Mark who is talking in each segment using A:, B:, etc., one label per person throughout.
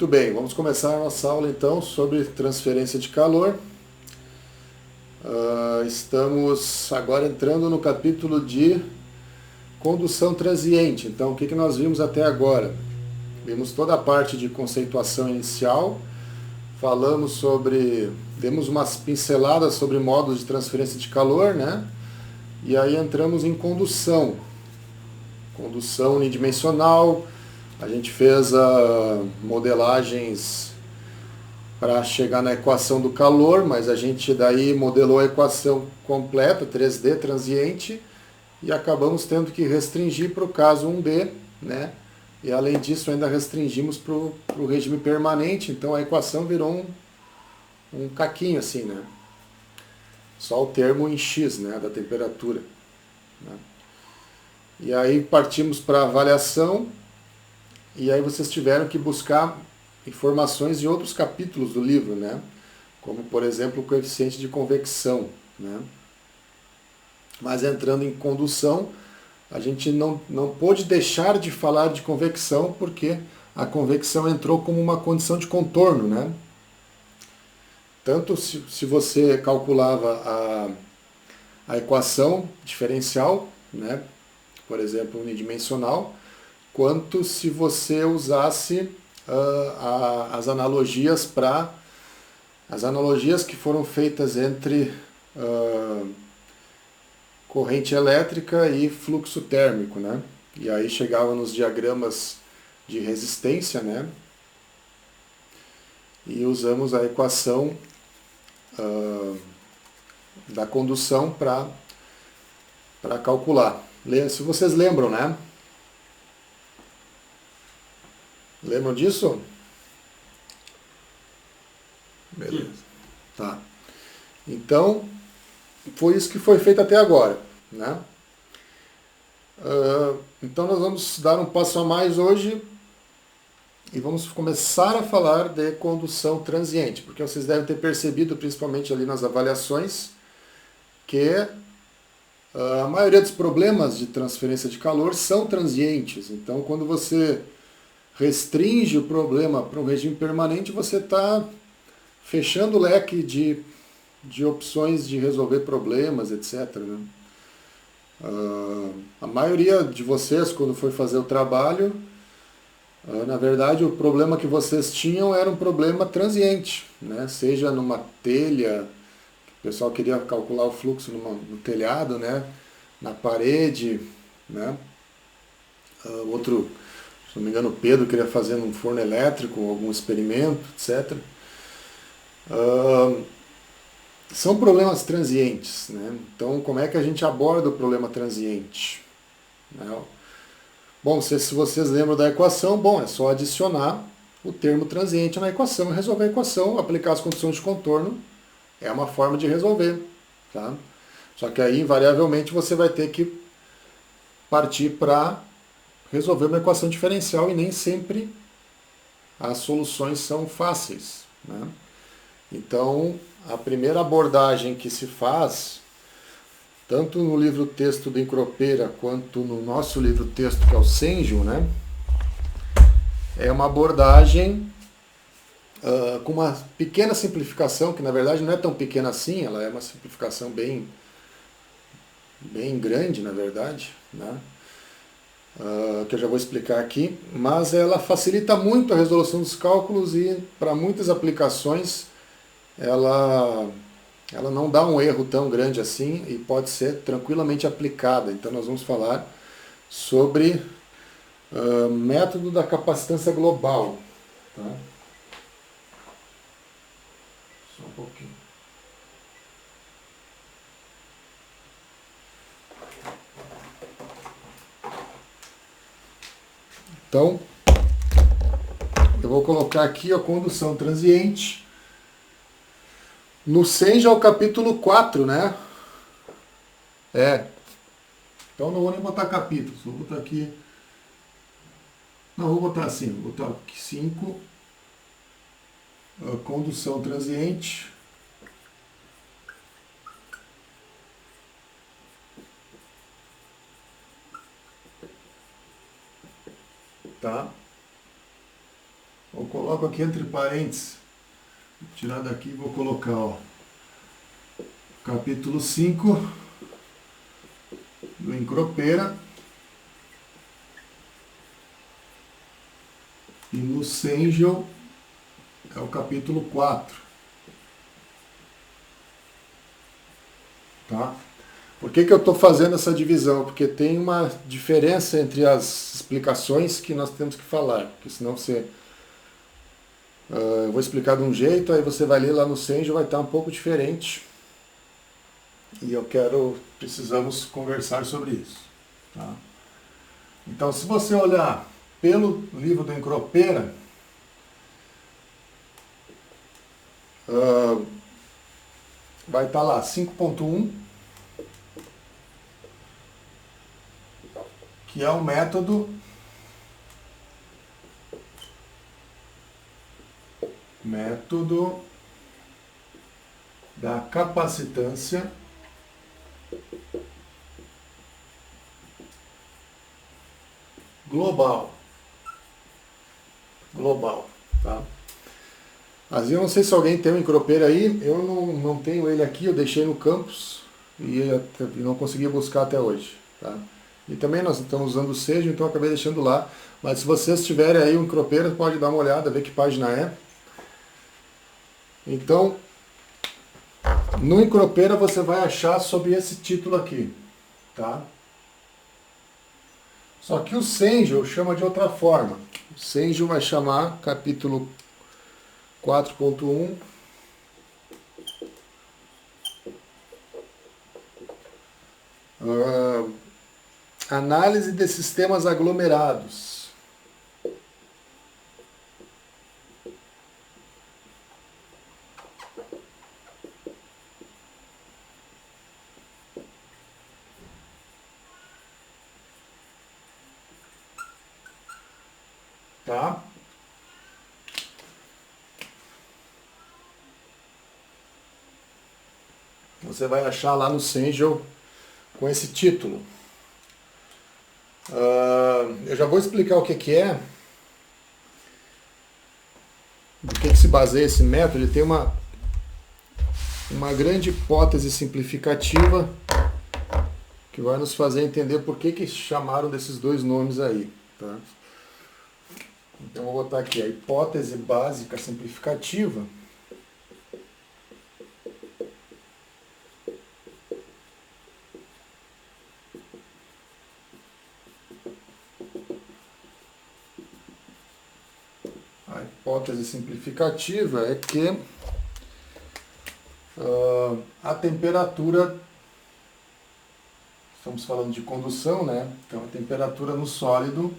A: Muito bem, vamos começar a nossa aula então sobre transferência de calor. Estamos agora entrando no capítulo de condução transiente. Então, o que nós vimos até agora? Vimos toda a parte de conceituação inicial, demos umas pinceladas sobre modos de transferência de calor, né? E aí entramos em condução unidimensional. A gente fez modelagens para chegar na equação do calor, mas a gente daí modelou a equação completa, 3D transiente, e acabamos tendo que restringir para o caso 1D, né? E além disso ainda restringimos para o regime permanente, então a equação virou um caquinho assim, né? Só o termo em X, né, da temperatura, né? E aí partimos para a avaliação, e aí vocês tiveram que buscar informações em outros capítulos do livro, né? Como, por exemplo, o coeficiente de convecção, né? Mas entrando em condução, a gente não pôde deixar de falar de convecção, porque a convecção entrou como uma condição de contorno, né? Tanto se você calculava a equação diferencial, né? Por exemplo, unidimensional, quanto se você usasse as analogias que foram feitas entre corrente elétrica e fluxo térmico, né? E aí chegava nos diagramas de resistência, né? E usamos a equação da condução para calcular. Se vocês lembram, né? Lembram disso? Beleza. Tá. Então, foi isso que foi feito até agora, né? Então nós vamos dar um passo a mais hoje e vamos começar a falar de condução transiente, porque vocês devem ter percebido, principalmente ali nas avaliações, que a maioria dos problemas de transferência de calor são transientes. Então, quando você restringe o problema para um regime permanente, você está fechando o leque de opções de resolver problemas, etc., né? A maioria de vocês, quando foi fazer o trabalho, na verdade, o problema que vocês tinham era um problema transiente, né? Seja numa telha, o pessoal queria calcular o fluxo no telhado, né? Na parede, né? Outro, se não me engano, o Pedro queria fazer num forno elétrico, algum experimento, etc. São problemas transientes, né? Então, como é que a gente aborda o problema transiente? Bom, se vocês lembram da equação, é só adicionar o termo transiente na equação e resolver a equação, aplicar as condições de contorno, é uma forma de resolver, tá? Só que aí, invariavelmente, você vai ter que partir para resolver uma equação diferencial e nem sempre as soluções são fáceis, né? Então, a primeira abordagem que se faz, tanto no livro-texto do Encropeira quanto no nosso livro-texto, que é o Senju, né, é uma abordagem com uma pequena simplificação, que na verdade não é tão pequena assim, ela é uma simplificação bem grande, na verdade, né, que eu já vou explicar aqui, mas ela facilita muito a resolução dos cálculos e, para muitas aplicações, ela não dá um erro tão grande assim e pode ser tranquilamente aplicada. Então nós vamos falar sobre método da capacitância global. Tá? Só um pouquinho. Então, eu vou colocar aqui a condução transiente. No SEM já é o capítulo 4, né? Então não vou nem botar capítulos, vou botar aqui. Não, vou botar assim, vou botar aqui 5. Condução transiente. Tá? Vou coloco aqui entre parênteses, vou tirar daqui e vou colocar, ó, capítulo 5 do Encropera, e no Sengel é o capítulo 4. Tá? Por que eu estou fazendo essa divisão? Porque tem uma diferença entre as explicações que nós temos que falar, porque senão você... eu vou explicar de um jeito, aí você vai ler lá no Sengel, vai estar um pouco diferente. E precisamos conversar sobre isso. Tá? Então, se você olhar pelo livro do Encropera, vai estar lá 5.1, que é o método da capacitância global. Tá? Mas eu não sei se alguém tem um Encropera aí, eu não tenho ele aqui, eu deixei no campus e não consegui buscar até hoje. Tá? E também nós estamos usando o Sengel, então eu acabei deixando lá. Mas se vocês tiverem aí um Encropera, pode dar uma olhada, ver que página é. Então, no Encropera você vai achar sob esse título aqui. Tá? Só que o Sengel chama de outra forma. O Sengel vai chamar capítulo 4.1 análise de sistemas aglomerados. Tá? Você vai achar lá no Sengel com esse título. Eu já vou explicar o que é, do que se baseia esse método. Ele tem uma grande hipótese simplificativa que vai nos fazer entender por que chamaram desses dois nomes aí. Tá? Então vou botar aqui a hipótese básica simplificativa. A hipótese simplificativa é que a temperatura, estamos falando de condução, né? Então a temperatura no sólido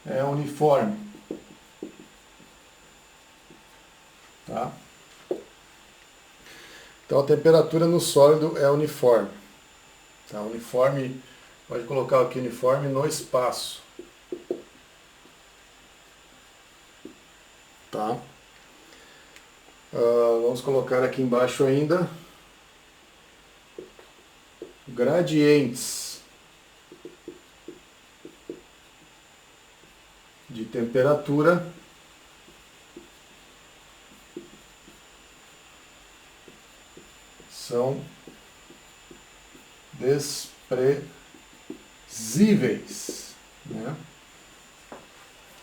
A: é uniforme. Tá? Então a temperatura no sólido é uniforme. Tá? Uniforme, pode colocar aqui uniforme no espaço. Tá? Vamos colocar aqui embaixo ainda gradientes de temperatura são desprezíveis, né?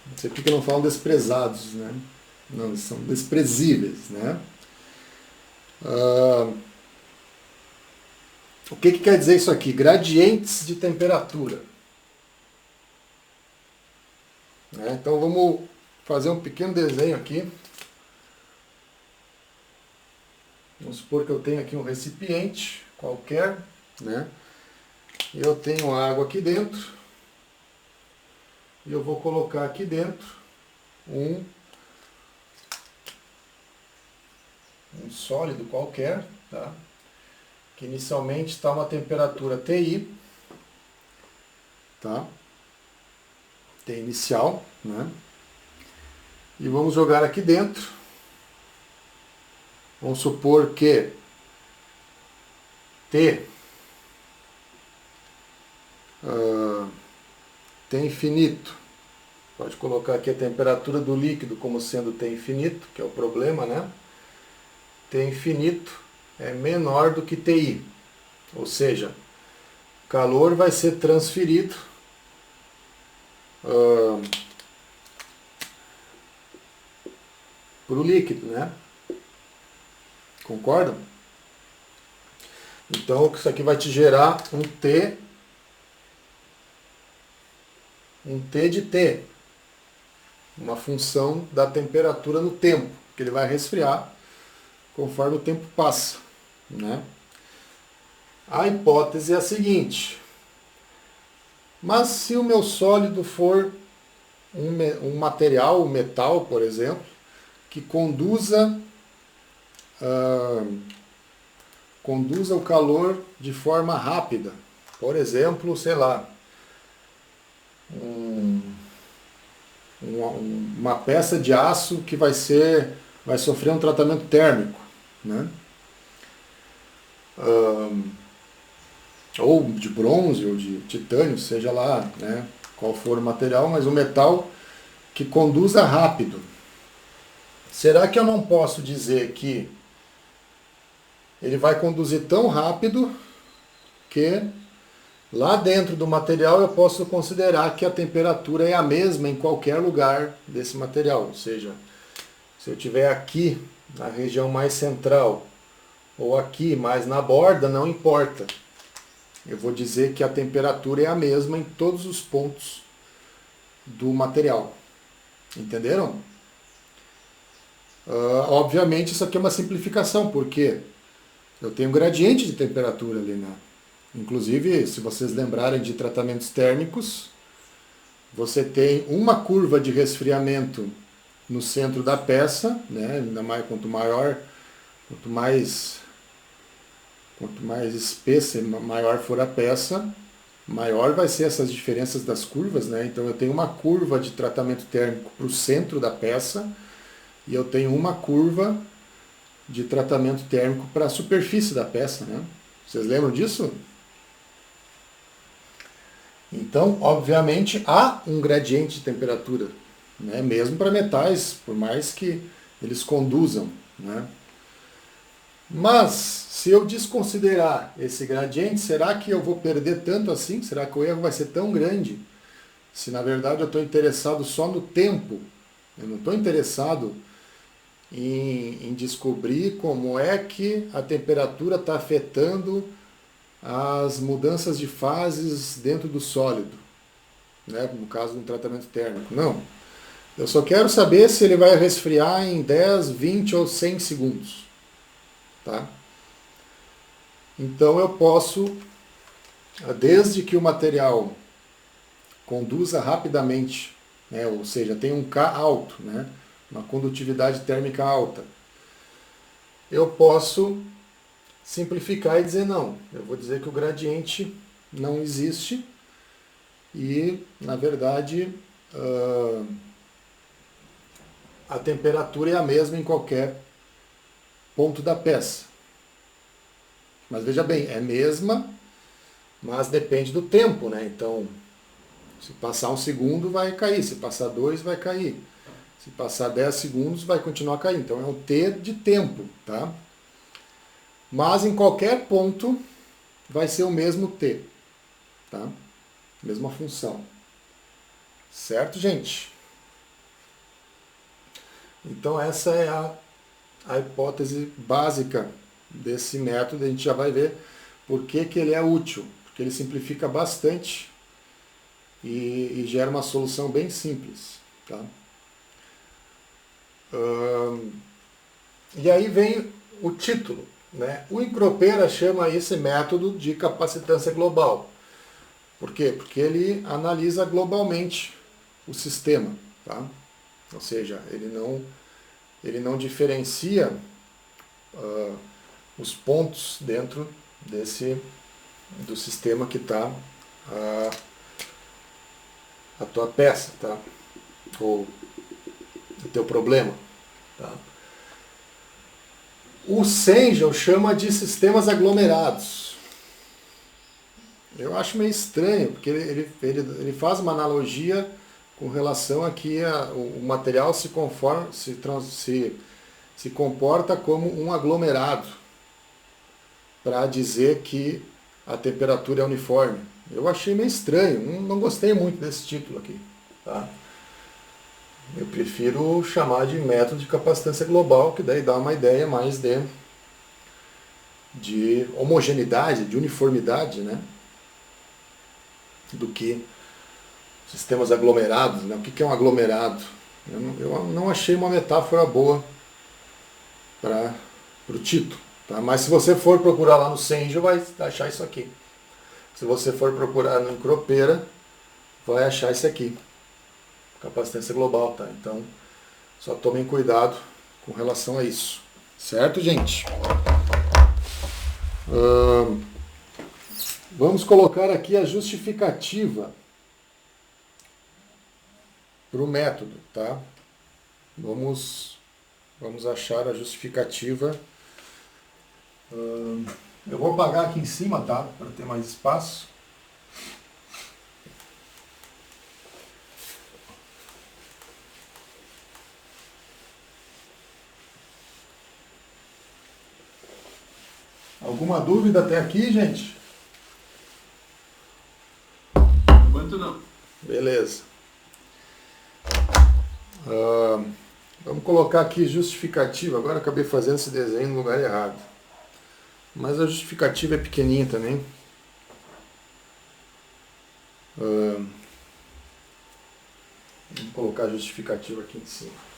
A: Não sei porque que não falam desprezados, né? Não, eles são desprezíveis, né? O que quer dizer isso aqui? Gradientes de temperatura. Né? Então vamos fazer um pequeno desenho aqui. Vamos supor que eu tenho aqui um recipiente qualquer, né? E eu tenho água aqui dentro. E eu vou colocar aqui dentro um sólido qualquer, tá? Que inicialmente está uma temperatura TI, tá? T inicial, né? E vamos jogar aqui dentro Vamos supor que T T infinito. Pode colocar aqui a temperatura do líquido como sendo T infinito, que é o problema, né? T infinito é menor do que TI. Ou seja, o calor vai ser transferido para o líquido, né? Concordam? Então isso aqui vai te gerar um T de T, uma função da temperatura no tempo, que ele vai resfriar conforme o tempo passa, né? A hipótese é a seguinte: mas se o meu sólido for um material, um metal, por exemplo, que conduza o calor de forma rápida, por exemplo, sei lá, uma peça de aço que vai sofrer um tratamento térmico, né? Ou de bronze ou de titânio, seja lá, né, qual for o material, mas um metal que conduza rápido. Será que eu não posso dizer que ele vai conduzir tão rápido que lá dentro do material eu posso considerar que a temperatura é a mesma em qualquer lugar desse material? Ou seja, se eu estiver aqui na região mais central ou aqui mais na borda, não importa. Eu vou dizer que a temperatura é a mesma em todos os pontos do material. Entenderam? Obviamente isso aqui é uma simplificação, porque eu tenho um gradiente de temperatura ali, né? Inclusive, se vocês lembrarem de tratamentos térmicos, você tem uma curva de resfriamento no centro da peça, né? Ainda mais, quanto mais espessa e maior for a peça, maior vai ser essas diferenças das curvas, né? Então eu tenho uma curva de tratamento térmico para o centro da peça e eu tenho uma curva de tratamento térmico para a superfície da peça, né? Vocês lembram disso? Então, obviamente, há um gradiente de temperatura, né? Mesmo para metais, por mais que eles conduzam, né? Mas, se eu desconsiderar esse gradiente, será que eu vou perder tanto assim? Será que o erro vai ser tão grande? Se na verdade eu estou interessado só no tempo, eu não estou interessado em descobrir como é que a temperatura está afetando as mudanças de fases dentro do sólido, né? No caso de um tratamento térmico. Não. Eu só quero saber se ele vai resfriar em 10, 20 ou 100 segundos. Tá? Então eu posso, desde que o material conduza rapidamente, né, ou seja, tem um K alto, né, uma condutividade térmica alta, eu posso simplificar e dizer não. Eu vou dizer que o gradiente não existe e, na verdade, a temperatura é a mesma em qualquer ponto da peça. Mas veja bem, é a mesma, mas depende do tempo, né? Então, se passar 1 segundo vai cair, se passar 2 vai cair, se passar 10 segundos vai continuar caindo. Então é um T de tempo, tá? Mas em qualquer ponto vai ser o mesmo T, tá? Mesma função. Certo, gente? Então essa é a hipótese básica desse método. A gente já vai ver por que ele é útil, porque ele simplifica bastante e gera uma solução bem simples. Tá? E aí vem o título. Né? O Incropera chama esse método de capacitância global. Por quê? Porque ele analisa globalmente o sistema. Tá? Ou seja, ele não diferencia os pontos dentro do sistema que está a tua peça, tá? Ou o teu problema. Tá? O Cengel chama de sistemas aglomerados. Eu acho meio estranho, porque ele faz uma analogia com relação a que o material se comporta como um aglomerado, para dizer que a temperatura é uniforme. Eu achei meio estranho, não gostei muito desse título aqui. Tá? Eu prefiro chamar de método de capacitância global, que daí dá uma ideia mais de homogeneidade, de uniformidade, né? Do que sistemas aglomerados. Né? O que é um aglomerado? Eu não achei uma metáfora boa para o título. Tá? Mas se você for procurar lá no Cengel, vai achar isso aqui. Se você for procurar no Encropeira, vai achar isso aqui. Capacitância global, tá? Então, só tomem cuidado com relação a isso. Certo, gente? Vamos colocar aqui a justificativa para o método, tá? Vamos achar a justificativa. Eu vou apagar aqui em cima, tá? Para ter mais espaço. Alguma dúvida até aqui, gente?
B: Enquanto não.
A: Beleza. Vamos colocar aqui justificativa. Agora acabei fazendo esse desenho no lugar errado. Mas a justificativa é pequenininha também. Vamos colocar a justificativa aqui em cima.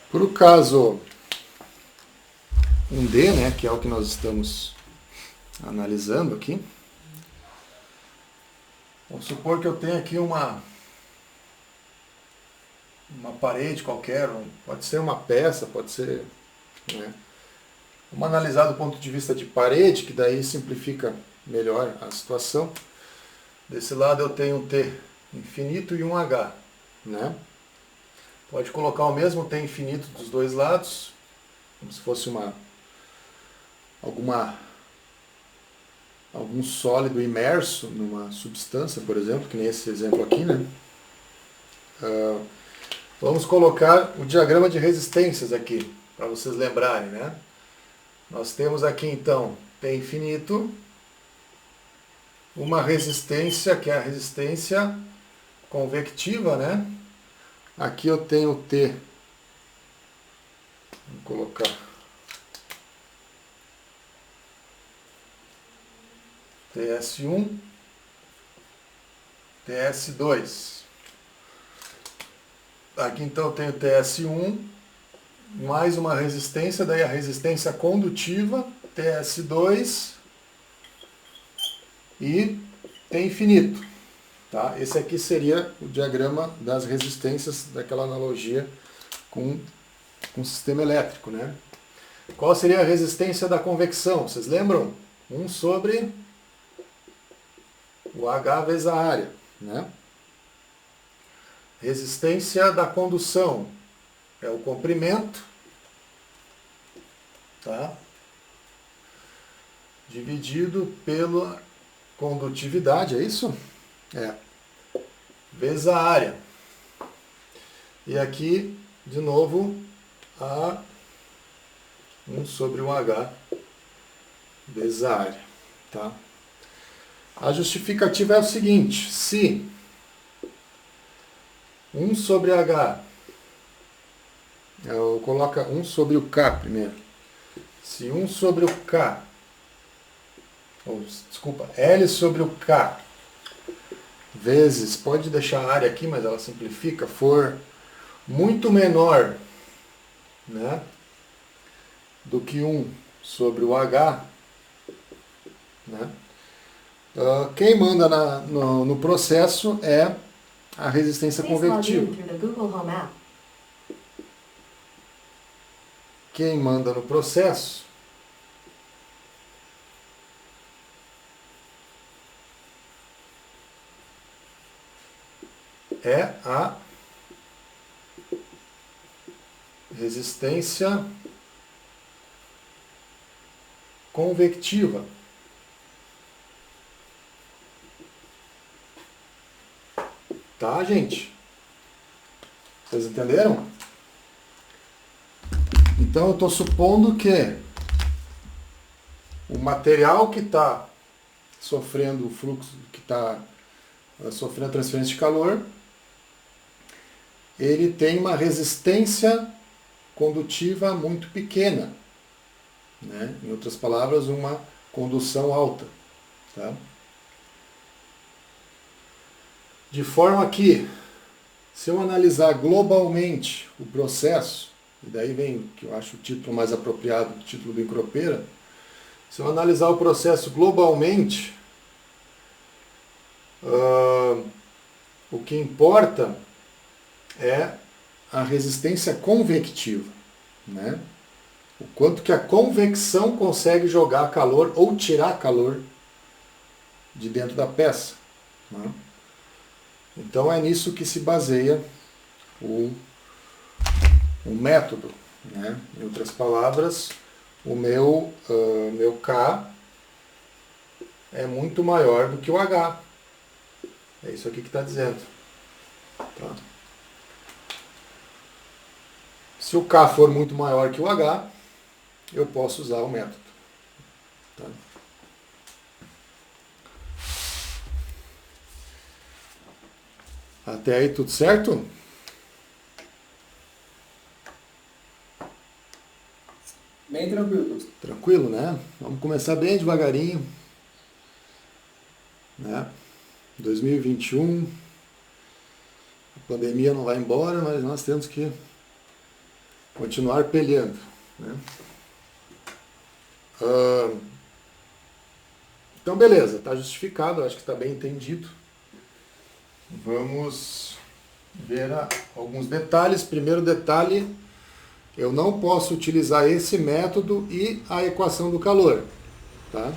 A: Para o caso 1D, né, que é o que nós estamos analisando aqui, vamos supor que eu tenho aqui uma parede qualquer, pode ser uma peça, pode ser... Né, vamos analisar do ponto de vista de parede, que daí simplifica melhor a situação. Desse lado eu tenho um T infinito e um H, né? Pode colocar o mesmo T infinito dos dois lados, como se fosse algum sólido imerso numa substância, por exemplo, que nem esse exemplo aqui, né? Vamos colocar o diagrama de resistências aqui, para vocês lembrarem, né? Nós temos aqui então T infinito, uma resistência que é a resistência convectiva, né? Aqui eu tenho o T, vou colocar TS1, TS2. Aqui então eu tenho TS1, mais uma resistência, daí a resistência condutiva, TS2 e T infinito. Tá? Esse aqui seria o diagrama das resistências daquela analogia com o sistema elétrico. Né? Qual seria a resistência da convecção? Vocês lembram? 1 sobre o H vezes a área. Né? Resistência da condução é o comprimento, tá? Dividido pela condutividade, é isso? É. Vezes a área. E aqui, de novo, a 1 sobre o H vezes a área. Tá? A justificativa é o seguinte: se 1 sobre H, eu coloco 1 sobre o K primeiro. Se 1 sobre o K, desculpa, L sobre o K, vezes, pode deixar a área aqui, mas ela simplifica, for muito menor, né, do que 1 sobre o H, né, quem manda no processo é a resistência convectiva. Quem manda no processo é a resistência convectiva. Tá, gente? Vocês entenderam? Então eu estou supondo que o material que está sofrendo o fluxo, que está sofrendo transferência de calor, ele tem uma resistência condutiva muito pequena, né? Em outras palavras, uma condução alta. Tá? De forma que, se eu analisar globalmente o processo, e daí vem que eu acho o título mais apropriado, o título do Encropeira, se eu analisar o processo globalmente, o que importa é a resistência convectiva, né? O quanto que a convecção consegue jogar calor ou tirar calor de dentro da peça, né? Então é nisso que se baseia o método, né? Em outras palavras, o meu K é muito maior do que o H. É isso aqui que está dizendo. Tá? Se o K for muito maior que o H, eu posso usar o método. Tá? Até aí tudo certo?
B: Bem tranquilo.
A: Tranquilo, né? Vamos começar bem devagarinho. Né? 2021, a pandemia não vai embora, mas nós temos que continuar peleando. Né? Então, beleza, está justificado, acho que está bem entendido. Vamos ver alguns detalhes. Primeiro detalhe, eu não posso utilizar esse método e a equação do calor. Tá?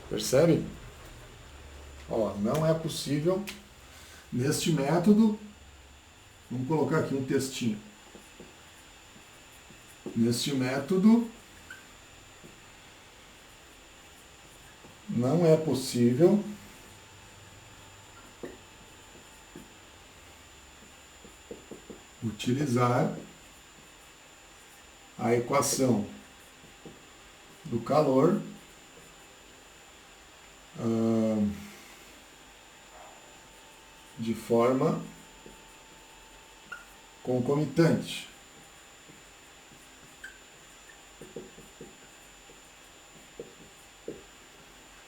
A: Percebe? Ó, não é possível neste método. Vamos colocar aqui um textinho. Neste método, não é possível utilizar a equação do calor de forma concomitante.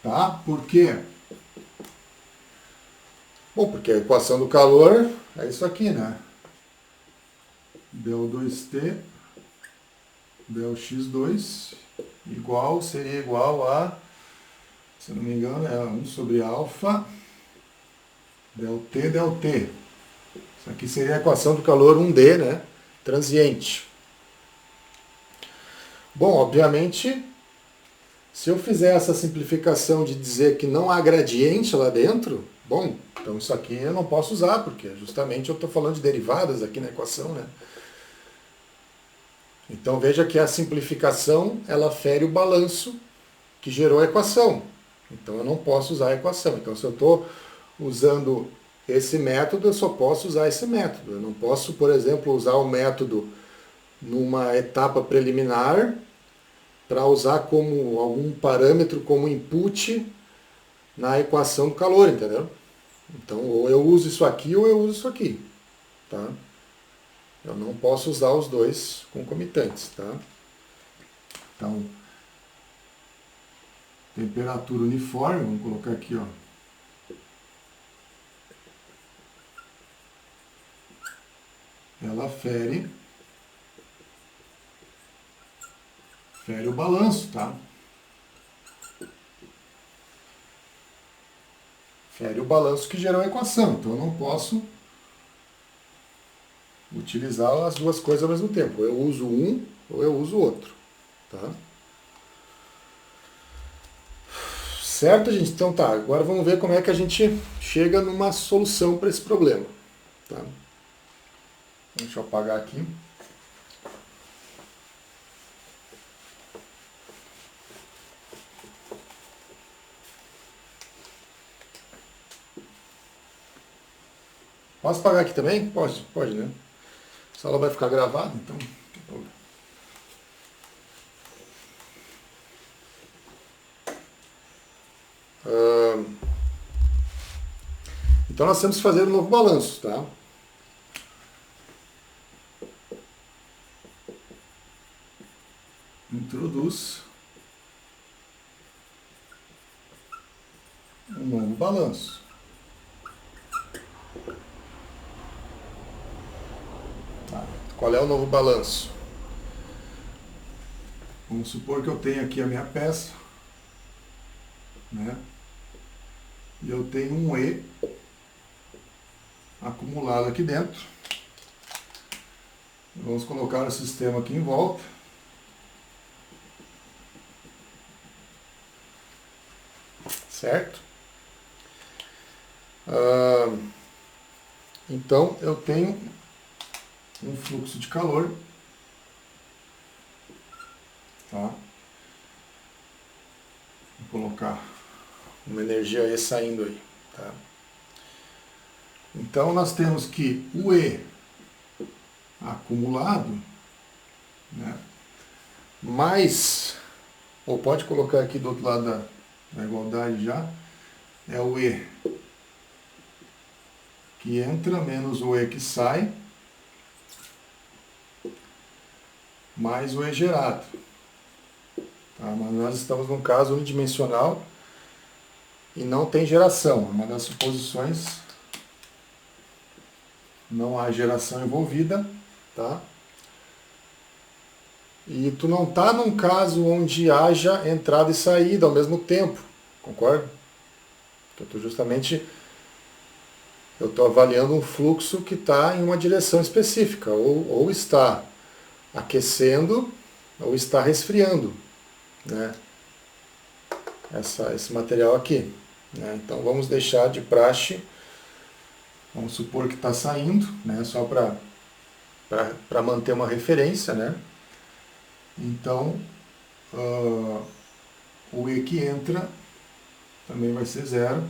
A: Tá? Por quê? Bom, porque a equação do calor é isso aqui, né? Del2T, Delx2, seria igual a, se não me engano, é 1 sobre alfa, Δt, Δt. Isso aqui seria a equação do calor 1D, né? Transiente. Bom, obviamente, se eu fizer essa simplificação de dizer que não há gradiente lá dentro, bom, então isso aqui eu não posso usar, porque justamente eu estou falando de derivadas aqui na equação, né? Então veja que a simplificação, ela fere o balanço que gerou a equação. Então eu não posso usar a equação. Então se eu estou usando esse método, eu só posso usar esse método. Eu não posso, por exemplo, usar o método numa etapa preliminar para usar como algum parâmetro como input na equação do calor, entendeu? Então ou eu uso isso aqui ou eu uso isso aqui. Tá? Eu não posso usar os dois concomitantes, tá? Então, temperatura uniforme, vamos colocar aqui, ó. Ela fere o balanço, tá? Fere o balanço que gerou a equação, então eu não posso utilizar as duas coisas ao mesmo tempo. Eu uso um ou eu uso outro. Tá? Certo, gente? Então tá, agora vamos ver como é que a gente chega numa solução para esse problema. Tá? Deixa eu apagar aqui. Posso apagar aqui também? Pode, pode, né? A aula vai ficar gravada, então não tem problema. Então nós temos que fazer um novo balanço, tá? Introduz um novo balanço. Tá. Qual é o novo balanço? Vamos supor que eu tenho aqui a minha peça, né? E eu tenho um E acumulado aqui dentro. Vamos colocar o sistema aqui em volta. Certo? Então eu tenho um fluxo de calor, tá? Vou colocar uma energia E saindo aí, tá? Então nós temos que o E acumulado, né, mais, ou pode colocar aqui do outro lado da igualdade já, é o E que entra menos o E que sai, mais o E gerado. Tá? Mas nós estamos num caso unidimensional e não tem geração. Uma das suposições, não há geração envolvida, tá? E tu não está num caso onde haja entrada e saída ao mesmo tempo, concorda? Eu estou avaliando um fluxo que está em uma direção específica, ou está aquecendo ou está resfriando, né? Esse material aqui, né? Então vamos deixar de praxe, vamos supor que está saindo, né? Só para manter uma referência, né? Então o E que entra também vai ser zero.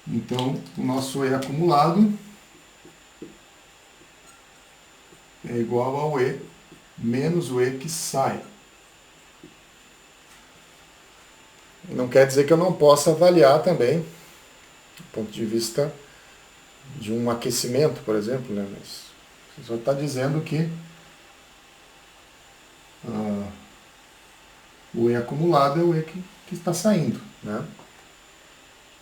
A: Então o nosso E acumulado é igual ao E menos o E que sai. Não quer dizer que eu não possa avaliar também, do ponto de vista de um aquecimento, por exemplo, né? Mas você só está dizendo que o E acumulado é o E que está saindo, né?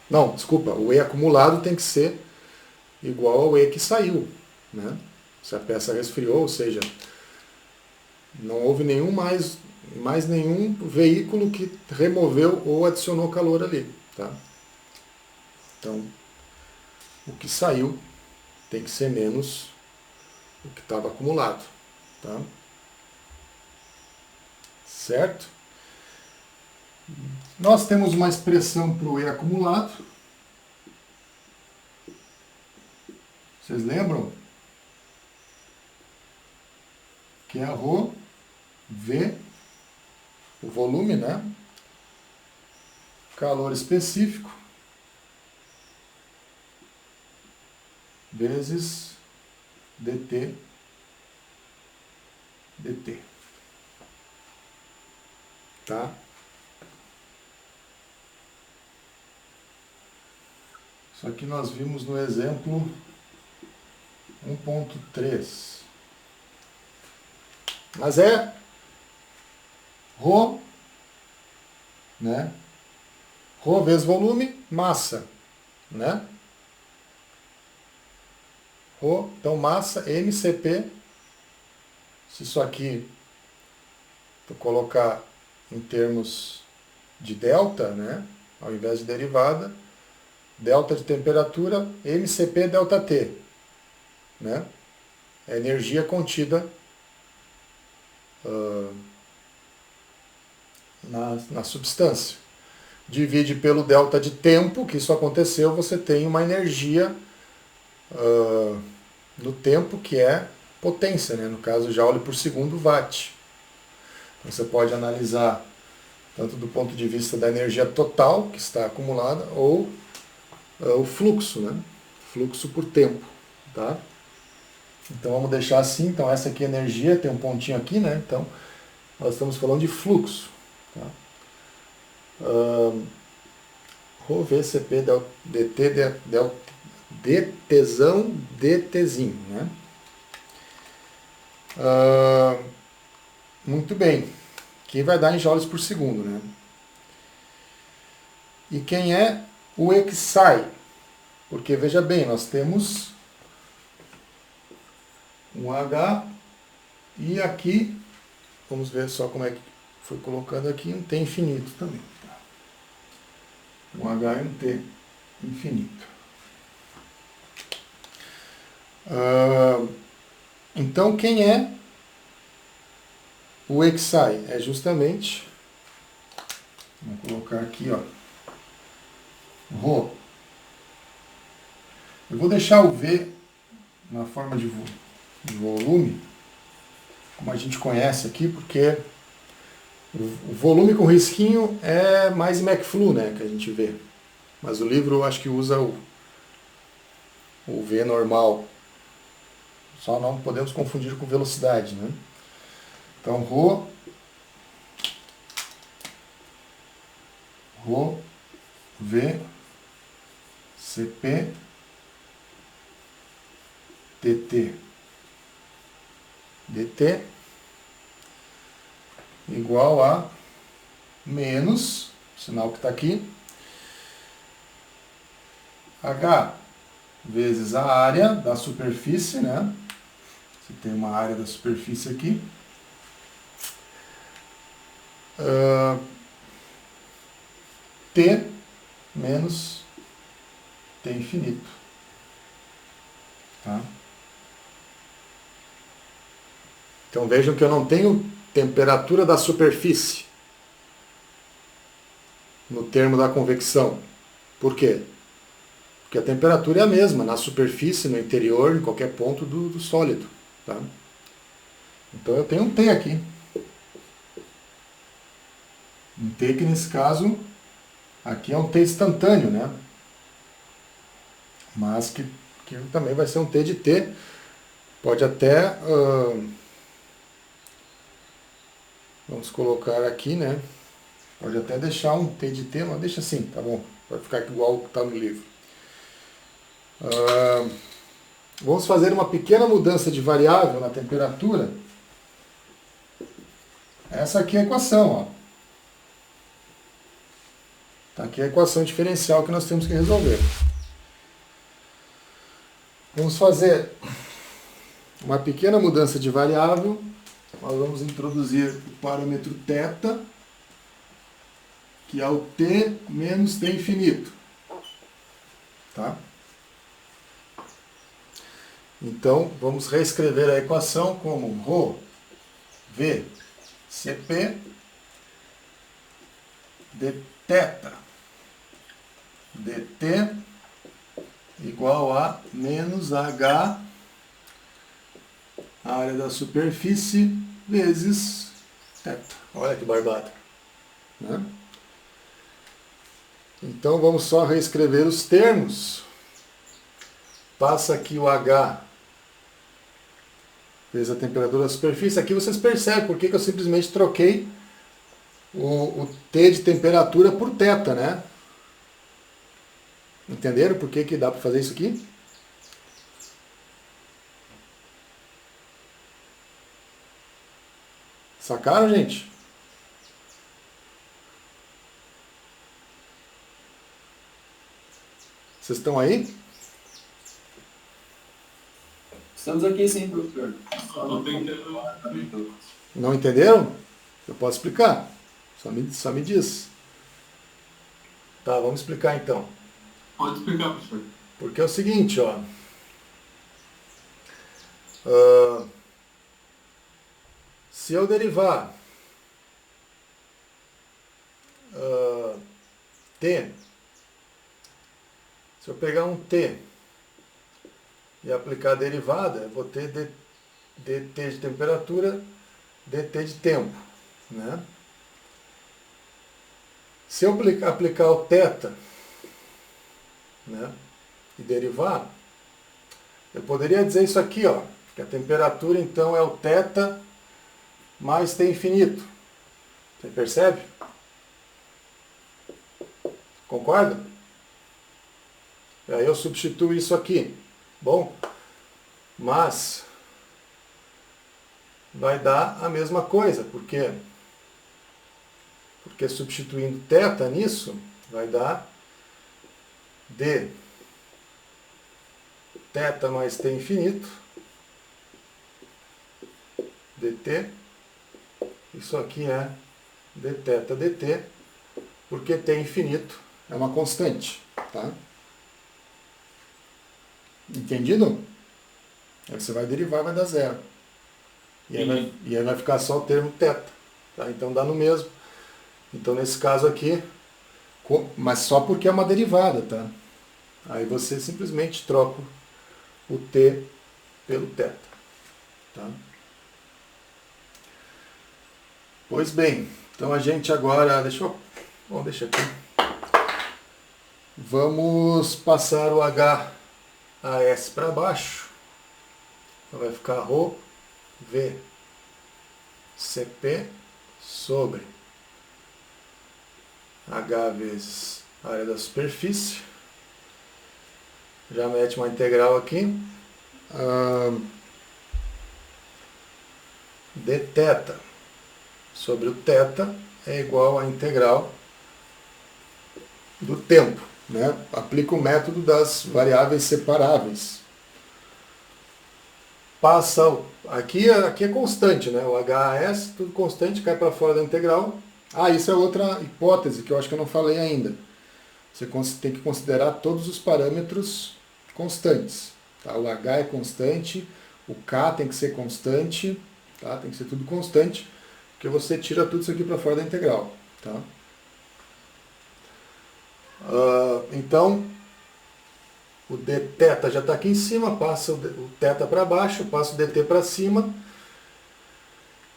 A: Não, desculpa, o E acumulado tem que ser igual ao E que saiu, né? Se a peça resfriou, ou seja, não houve mais nenhum veículo que removeu ou adicionou calor ali, tá? Então, o que saiu tem que ser menos o que estava acumulado, tá? Certo? Nós temos uma expressão para o E acumulado. Vocês lembram? Que é ρ, V, o volume, né? Calor específico, vezes dt, dt. Tá? Isso aqui nós vimos no exemplo 1.3. Mas é ρ, né? Ρ vezes volume, massa, né? Ρ, então massa, MCP, se isso aqui tu colocar em termos de delta, né? Ao invés de derivada, delta de temperatura, MCP delta T, né? É a energia contida na substância. divide pelo delta de tempo que isso aconteceu, você tem uma energia no tempo que é potência, né? No caso, joule por segundo, watt. Então, você pode analisar tanto do ponto de vista da energia total que está acumulada ou o fluxo, né? Fluxo por tempo, tá? Então vamos deixar assim. Então essa aqui é energia, tem um pontinho aqui, né? Então nós estamos falando de fluxo, tá? Rho VCP del dt del dtzão dtzinho, né? Muito bem. Que vai dar em joules por segundo, né? E quem é o Excite? Porque veja bem, nós temos um H e aqui, vamos ver só como é que foi colocado aqui, um T infinito também. Um H e um T infinito. Então, quem é o Excite? É justamente, vamos colocar aqui, ó, Rho. Eu vou deixar o V na forma de volume, como a gente conhece aqui, porque o volume com risquinho é mais McFlu, né, que a gente vê. Mas o livro eu acho que usa o V normal. Só não podemos confundir com velocidade, né? Então, Rho V CP dt igual a menos, sinal que está aqui, H vezes a área da superfície, né? Você tem uma área da superfície aqui. T menos T infinito. Tá? Então vejam que eu não tenho temperatura da superfície no termo da convecção. Por quê? Porque a temperatura é a mesma na superfície, no interior, em qualquer ponto do sólido. Tá? Então eu tenho um T aqui. Um T que nesse caso, aqui é um T instantâneo, né? Mas que também vai ser um T de T. Pode até... vamos colocar aqui, né? Pode até deixar um T de T, mas deixa assim, tá bom? Vai ficar igual o que está no livro. Vamos fazer uma pequena mudança de variável na temperatura. Essa aqui é a equação, ó. Tá aqui a equação diferencial que nós temos que resolver. Vamos fazer uma pequena mudança de variável. Nós vamos introduzir o parâmetro θ, que é o T menos T infinito. Tá? Então, vamos reescrever a equação como Rho V CP dθ dt igual a menos H, a área da superfície, vezes θ. Olha que barbada. Né? Então vamos só reescrever os termos. Passa aqui o H vezes a temperatura da superfície. Aqui vocês percebem por que eu simplesmente troquei o T de temperatura por θ, né? Entenderam por que dá para fazer isso aqui? Sacaram, gente? Vocês estão aí?
B: Estamos aqui sim, professor.
A: Não entenderam? Eu posso explicar. Só me diz. Tá, vamos explicar então.
C: Pode explicar, professor.
A: Porque é o seguinte, ó. Se eu derivar t, se eu pegar um t e aplicar a derivada, eu vou ter dt de temperatura, dt de tempo, né? Se eu aplicar o θ, né, e derivar, eu poderia dizer isso aqui, ó, que a temperatura então é o θ mais T infinito. Você percebe? Concorda? E aí eu substituo isso aqui. Bom, mas vai dar a mesma coisa, porque substituindo θ nisso, vai dar d θ mais T infinito, dt, isso aqui é dθ dt, porque T infinito é uma constante, tá? Entendido? Aí você vai derivar, vai dar zero. E aí vai ficar só o termo θ, tá? Então dá no mesmo. Então nesse caso aqui, mas só porque é uma derivada, tá? Aí você simplesmente troca o t pelo θ, tá? Pois bem, então a gente agora, deixa aqui. Vamos passar o HAS para baixo. Então vai ficar ρ V Cp sobre H vezes a área da superfície. Já mete uma integral aqui. dθ sobre o θ é igual à integral do tempo, né? Aplica o método das variáveis separáveis. Passa, aqui é constante, né? O HAS, tudo constante, cai para fora da integral. Isso é outra hipótese que eu acho que eu não falei ainda. Você tem que considerar todos os parâmetros constantes. Tá? O H é constante, o K tem que ser constante, tá? Tem que ser tudo constante, porque você tira tudo isso aqui para fora da integral. Tá? Então, o dθ já está aqui em cima, passa o θ para baixo, passa o dt para cima.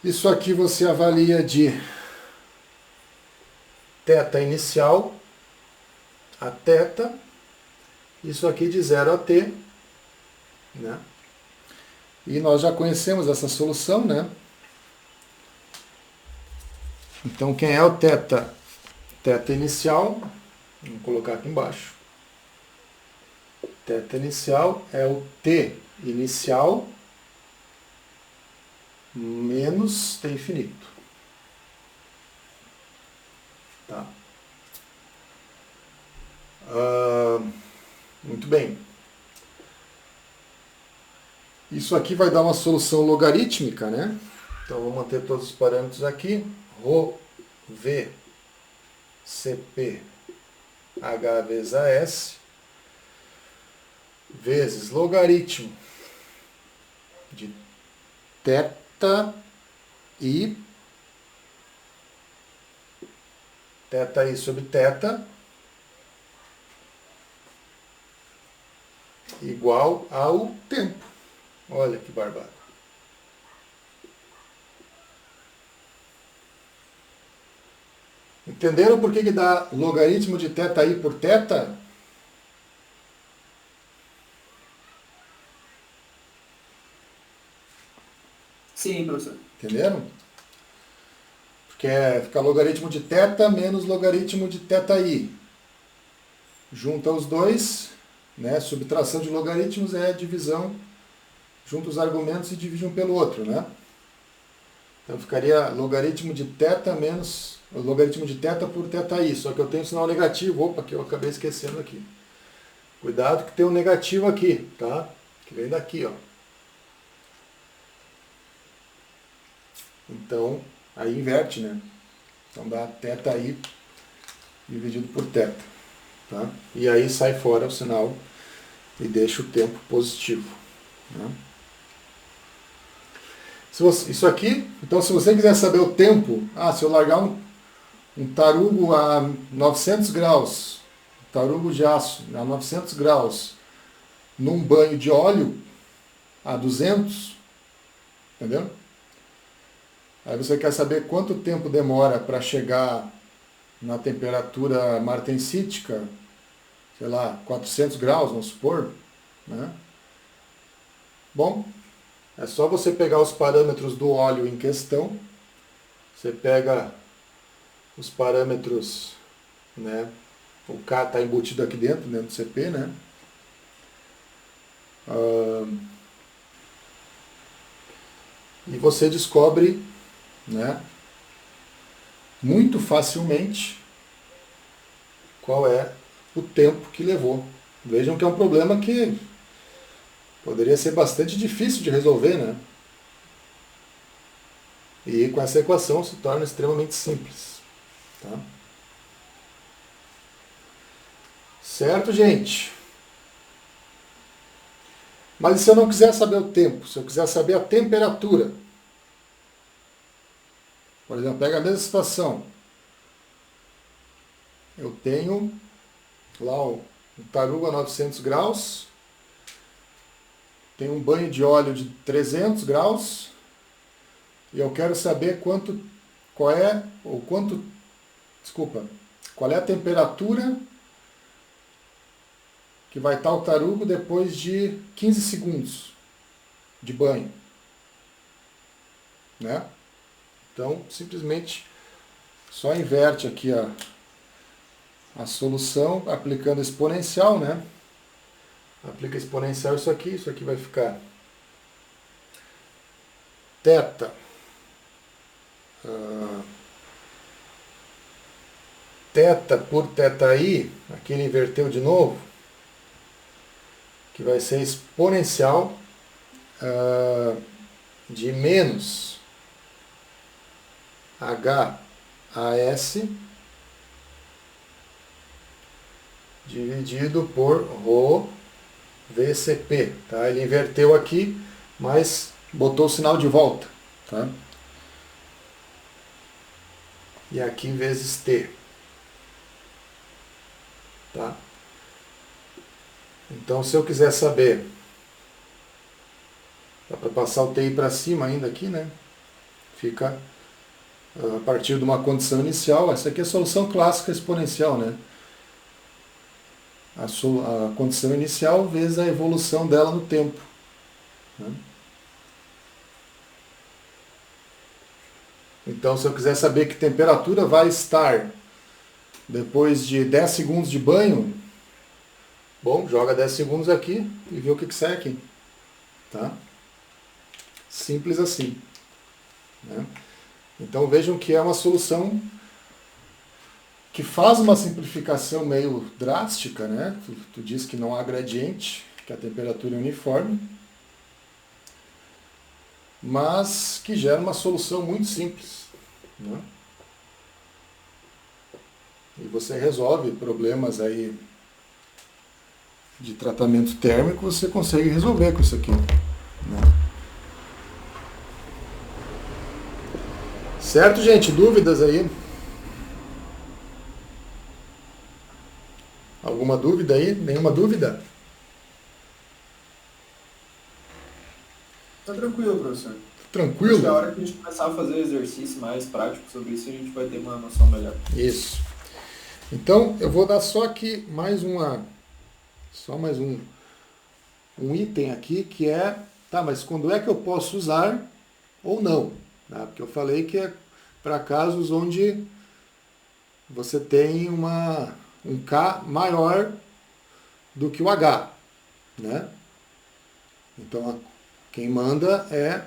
A: Isso aqui você avalia de θ inicial a θ, isso aqui de 0 a t, né? E nós já conhecemos essa solução, né? Então, quem é o θ inicial, vamos colocar aqui embaixo. θ inicial é o t inicial menos t infinito. Tá? Muito bem. Isso aqui vai dar uma solução logarítmica, né? Então vou manter todos os parâmetros aqui. Rho V Cp H vezes AS vezes logaritmo de θ i sobre θ igual ao tempo. Olha que barbado. Entenderam por que dá logaritmo de θi por θ?
B: Sim, professor.
A: Entenderam? Porque fica logaritmo de θ menos logaritmo de θi. Junta os dois, né? Subtração de logaritmos é divisão. Junta os argumentos e divide um pelo outro, né? Então ficaria logaritmo de θ menos logaritmo de θ por θi. Só que eu tenho sinal negativo. Opa, que eu acabei esquecendo aqui. Cuidado que tem um negativo aqui, tá? Que vem daqui, ó. Então, aí inverte, né? Então dá θi dividido por θ. Tá? E aí sai fora o sinal e deixa o tempo positivo. Né? Isso aqui, então se você quiser saber o tempo, se eu largar um tarugo a 900 graus, tarugo de aço a 900 graus, num banho de óleo a 200, entendeu? Aí você quer saber quanto tempo demora para chegar na temperatura martensítica, sei lá, 400 graus, vamos supor, né? Bom, é só você pegar os parâmetros do óleo em questão, você pega os parâmetros, né? O K está embutido aqui dentro do CP, né? E você descobre, né, muito facilmente qual é o tempo que levou. Vejam que é um problema que poderia ser bastante difícil de resolver, né? E com essa equação se torna extremamente simples. Tá? Certo, gente? Mas e se eu não quiser saber o tempo? Se eu quiser saber a temperatura? Por exemplo, pega a mesma situação. Eu tenho lá um tarugo a 900 graus, tenho um banho de óleo de 300 graus, e eu quero saber qual é a temperatura que vai estar o tarugo depois de 15 segundos de banho, né? Então, simplesmente só inverte aqui a solução aplicando exponencial, né? Aplica exponencial isso aqui vai ficar θ. Θ por θi, aqui ele inverteu de novo, que vai ser exponencial de menos HAS dividido por ρ VCP. Tá? Ele inverteu aqui, mas botou o sinal de volta. Tá? E aqui vezes T. Tá? Então, se eu quiser saber, dá para passar o TI para cima ainda aqui, né? Fica a partir de uma condição inicial. Essa aqui é a solução clássica exponencial, né? A condição inicial vezes a evolução dela no tempo. Né? Então, se eu quiser saber que temperatura vai estar depois de 10 segundos de banho, bom, joga 10 segundos aqui e vê o que sai aqui. Tá? Simples assim. Né? Então vejam que é uma solução que faz uma simplificação meio drástica, né? Tu diz que não há gradiente, que a temperatura é uniforme, mas que gera uma solução muito simples. Né? E você resolve problemas aí de tratamento térmico, você consegue resolver com isso aqui. Né? Certo, gente? Dúvidas aí? Alguma dúvida aí? Nenhuma dúvida?
B: Tá tranquilo, professor.
A: Tranquilo?
B: Acho que a hora que a gente começar a fazer exercício mais prático sobre isso, a gente vai ter uma noção melhor.
A: Isso. Então, eu vou dar só aqui mais um item aqui, que é, tá, mas quando é que eu posso usar ou não? Tá? Porque eu falei que é para casos onde você tem um K maior do que o H, né? Então, quem manda é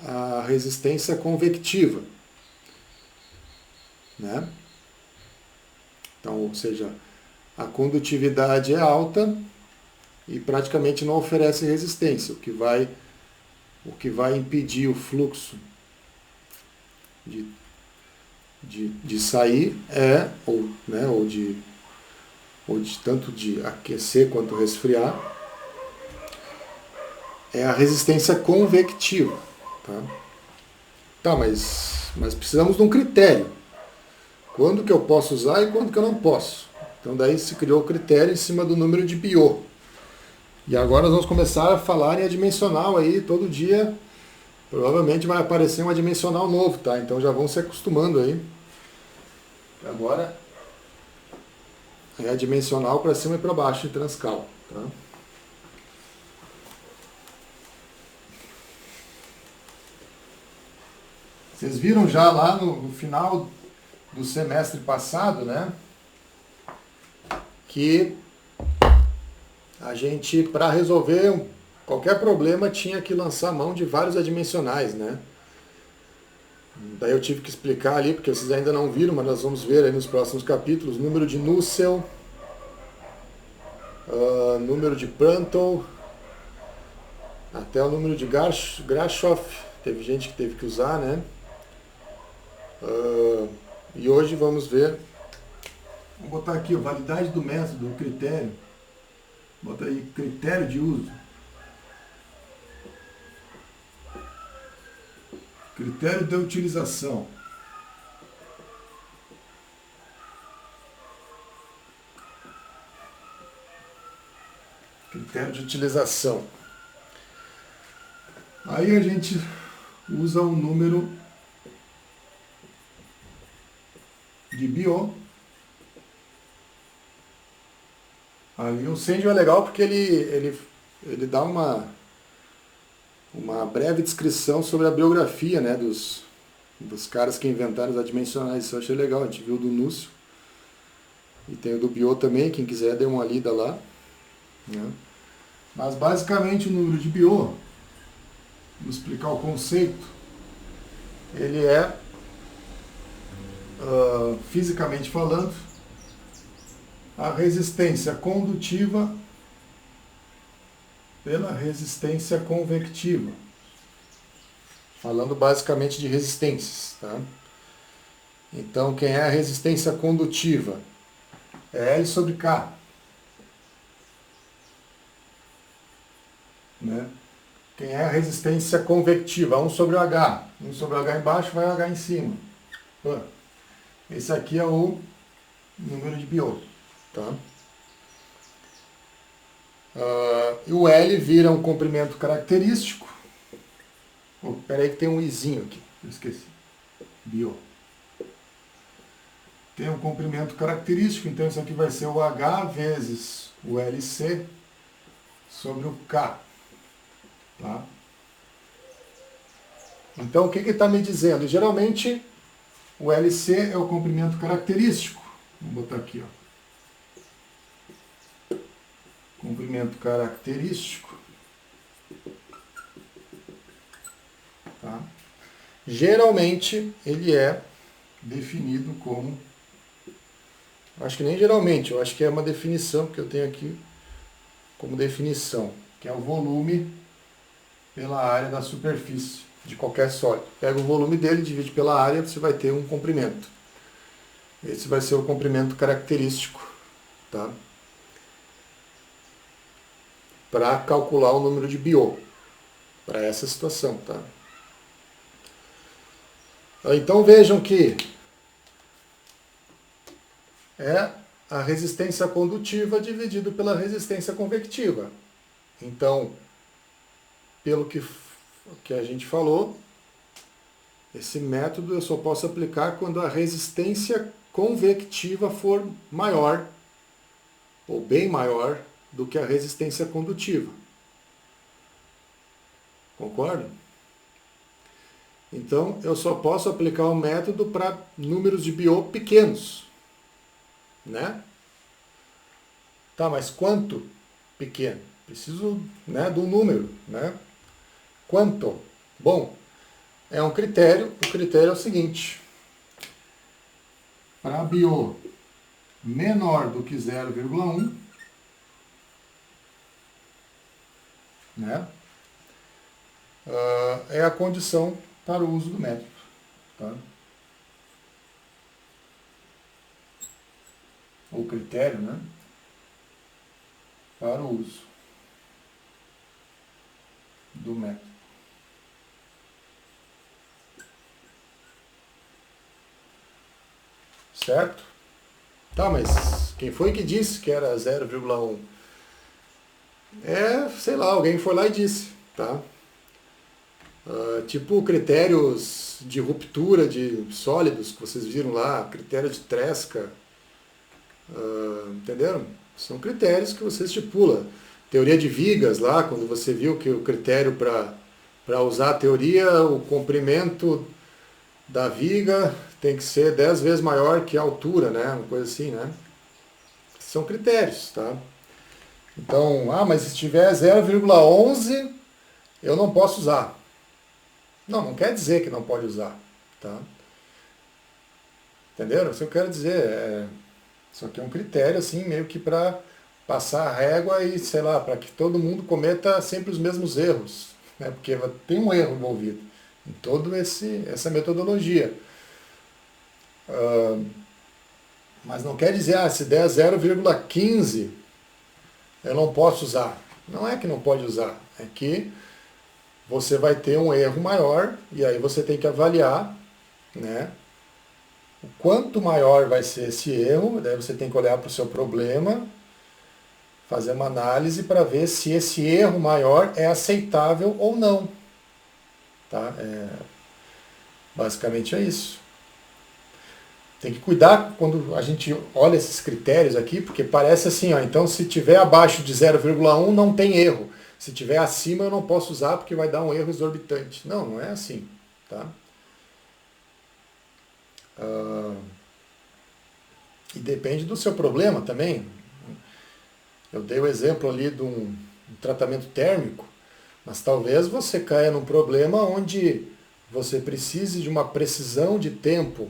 A: a resistência convectiva, né? Então, ou seja, a condutividade é alta e praticamente não oferece resistência, o que vai impedir o fluxo de sair ou de tanto de aquecer quanto resfriar, é a resistência convectiva. Tá, mas precisamos de um critério. Quando que eu posso usar e quando que eu não posso. Então daí se criou o critério em cima do número de Biot. E agora nós vamos começar a falar em adimensional aí, todo dia. Provavelmente vai aparecer um adimensional novo, tá? Então já vão se acostumando aí. Agora é adimensional para cima e para baixo em Transcal, tá? Vocês viram já lá no final do semestre passado, né? Que a gente, para resolver qualquer problema, tinha que lançar mão de vários adimensionais, né? Daí eu tive que explicar ali, porque vocês ainda não viram, mas nós vamos ver aí nos próximos capítulos, número de Nusselt, número de Prandtl, até o número de Grashof, teve gente que teve que usar, né? E hoje vamos ver, vou botar aqui, validade do método, o critério, bota aí, critério de uso. Critério de utilização. Critério de utilização. Aí a gente usa um número de Biot. Aí o Sendio é legal porque ele dá uma breve descrição sobre a biografia, né, dos caras que inventaram os adimensionais. Isso eu achei legal, a gente viu o do Nusselt. E tem o do Biot também, quem quiser dê uma lida lá. Né? Mas basicamente o número de Biot, vou explicar o conceito, ele é, fisicamente falando, a resistência condutiva pela resistência convectiva. Falando basicamente de resistências. Tá? Então, quem é a resistência condutiva? É L sobre K. Né? Quem é a resistência convectiva? 1 sobre o H. 1 sobre o H embaixo, vai o H em cima. Esse aqui é o número de Biot. Tá? E o L vira um comprimento característico. Espera aí que tem um izinho aqui, eu esqueci. Biot. Tem um comprimento característico, então isso aqui vai ser o H vezes o LC sobre o K. Tá? Então o que ele está me dizendo? Geralmente o LC é o comprimento característico. Vamos botar aqui, ó. Comprimento característico. Tá? Geralmente ele é definido como, acho que nem geralmente, eu acho que é uma definição que eu tenho aqui como definição, que é o volume pela área da superfície de qualquer sólido. Pega o volume dele, divide pela área, você vai ter um comprimento. Esse vai ser o comprimento característico, tá? Para calcular o número de Biot, para essa situação, tá? Então vejam que é a resistência condutiva dividido pela resistência convectiva. Então, pelo que a gente falou, esse método eu só posso aplicar quando a resistência convectiva for maior, ou bem maior, do que a resistência condutiva. Concorda? Então, eu só posso aplicar o método para números de Biot pequenos. Né? Tá, mas quanto pequeno? Preciso, né, de um número. Né? Quanto? Bom, é um critério. O critério é o seguinte. Para Biot menor do que 0,1, né, é a condição para o uso do método. Tá? O critério, né, para o uso do método. certo? Tá, mas quem foi que disse que era 0,1? Sei lá, alguém foi lá e disse, tá? Tipo critérios de ruptura de sólidos que vocês viram lá, critério de Tresca, entenderam? São critérios que você estipula. Teoria de vigas lá, quando você viu que o critério para usar a teoria, o comprimento da viga tem que ser 10 vezes maior que a altura, né? Uma coisa assim, né? São critérios, tá? Então, mas se tiver 0,11, eu não posso usar. Não quer dizer que não pode usar, tá? Entenderam? Isso eu quero dizer. Isso aqui é um critério, assim, meio que para passar a régua e, sei lá, para que todo mundo cometa sempre os mesmos erros, né? Porque tem um erro envolvido em toda essa metodologia. Mas não quer dizer, se der 0,15, eu não posso usar. Não é que não pode usar, é que você vai ter um erro maior e aí você tem que avaliar, né? O quanto maior vai ser esse erro, daí você tem que olhar para o seu problema, fazer uma análise para ver se esse erro maior é aceitável ou não. Tá? Basicamente é isso. Tem que cuidar quando a gente olha esses critérios aqui, porque parece assim, então se tiver abaixo de 0,1 não tem erro. Se tiver acima eu não posso usar porque vai dar um erro exorbitante. Não é assim. Tá? E depende do seu problema também. Eu dei o exemplo ali de um tratamento térmico, mas talvez você caia num problema onde você precise de uma precisão de tempo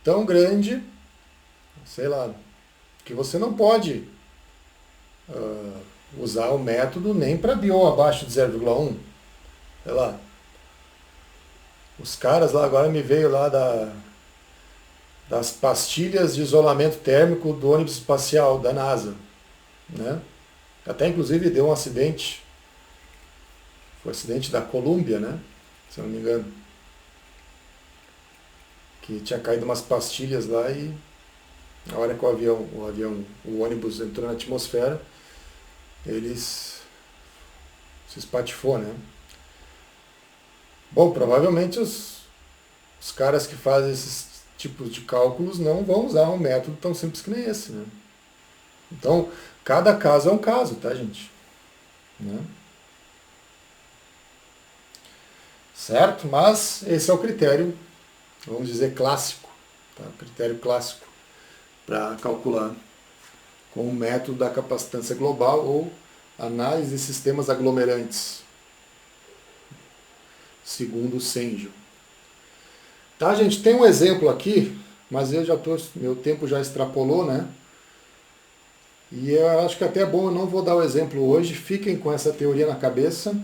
A: tão grande, sei lá, que você não pode usar o método nem para BION abaixo de 0,1. Sei lá. Os caras lá agora me veio lá das pastilhas de isolamento térmico do ônibus espacial da NASA. Né? Até inclusive deu um acidente. Foi o acidente da Columbia, né? Se eu não me engano. Que tinha caído umas pastilhas lá e na hora que o ônibus entrou na atmosfera, eles se espatifou, né? Bom, provavelmente os caras que fazem esses tipos de cálculos não vão usar um método tão simples que nem esse, né? Então, cada caso é um caso, tá, gente? Né? Certo? Mas esse é o critério, vamos dizer, clássico. Tá? Critério clássico para calcular com o método da capacitância global ou análise de sistemas aglomerantes, segundo o Sengel. Tá, gente? Tem um exemplo aqui, mas meu tempo já extrapolou, né? E eu acho que até é bom, eu não vou dar o exemplo hoje, fiquem com essa teoria na cabeça.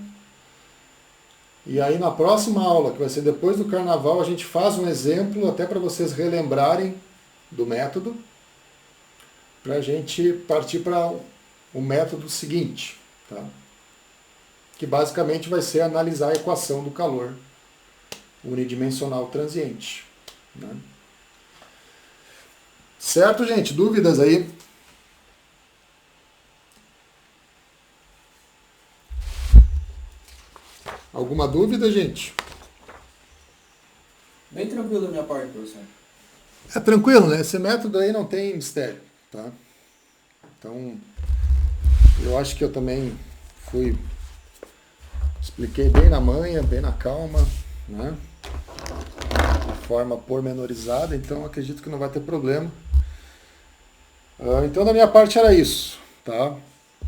A: E aí na próxima aula, que vai ser depois do carnaval, a gente faz um exemplo, até para vocês relembrarem do método, para a gente partir para o método seguinte, tá? Que basicamente vai ser analisar a equação do calor unidimensional transiente. Né? Certo, gente? Dúvidas aí? Alguma dúvida, gente?
B: Bem tranquilo da minha parte, professor.
A: É tranquilo, né? Esse método aí não tem mistério, tá? Então, eu acho que eu também expliquei bem na manha, bem na calma, né? De forma pormenorizada, então acredito que não vai ter problema. Então, da minha parte era isso, tá?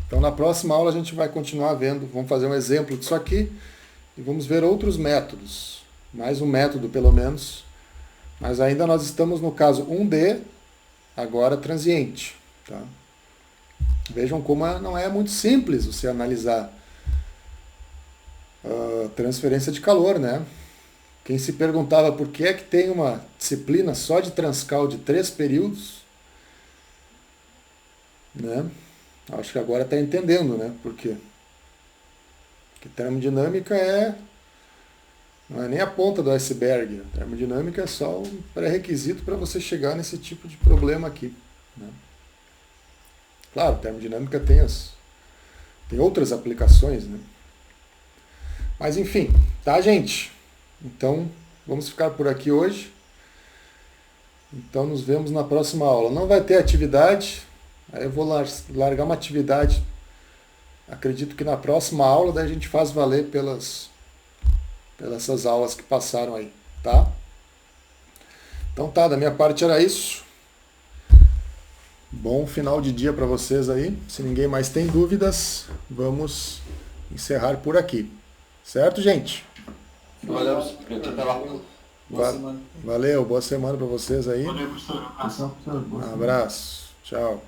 A: Então, na próxima aula a gente vai continuar vendo, vamos fazer um exemplo disso aqui e vamos ver outros métodos. Mais um método, pelo menos. Mas ainda nós estamos no caso 1D, agora transiente, tá? Vejam como não é muito simples você analisar a transferência de calor, né? Quem se perguntava por que é que tem uma disciplina só de Transcal de 3 períodos, né? Acho que agora está entendendo, né? Por quê? Porque termodinâmica é Não é nem a ponta do iceberg. A termodinâmica é só um pré-requisito para você chegar nesse tipo de problema aqui, né? Claro, a termodinâmica tem outras aplicações, né? Mas enfim, tá, gente? Então, vamos ficar por aqui hoje. Então, nos vemos na próxima aula. Não vai ter atividade, aí eu vou largar uma atividade. Acredito que na próxima aula daí a gente faz valer pelas essas aulas que passaram aí, tá? Então tá, da minha parte era isso. Bom final de dia para vocês aí. Se ninguém mais tem dúvidas, vamos encerrar por aqui. Certo, gente?
B: Valeu, até lá. Boa semana.
A: Valeu, boa semana para vocês aí.
C: Valeu, professor. Um abraço.
A: Um abraço. Tchau.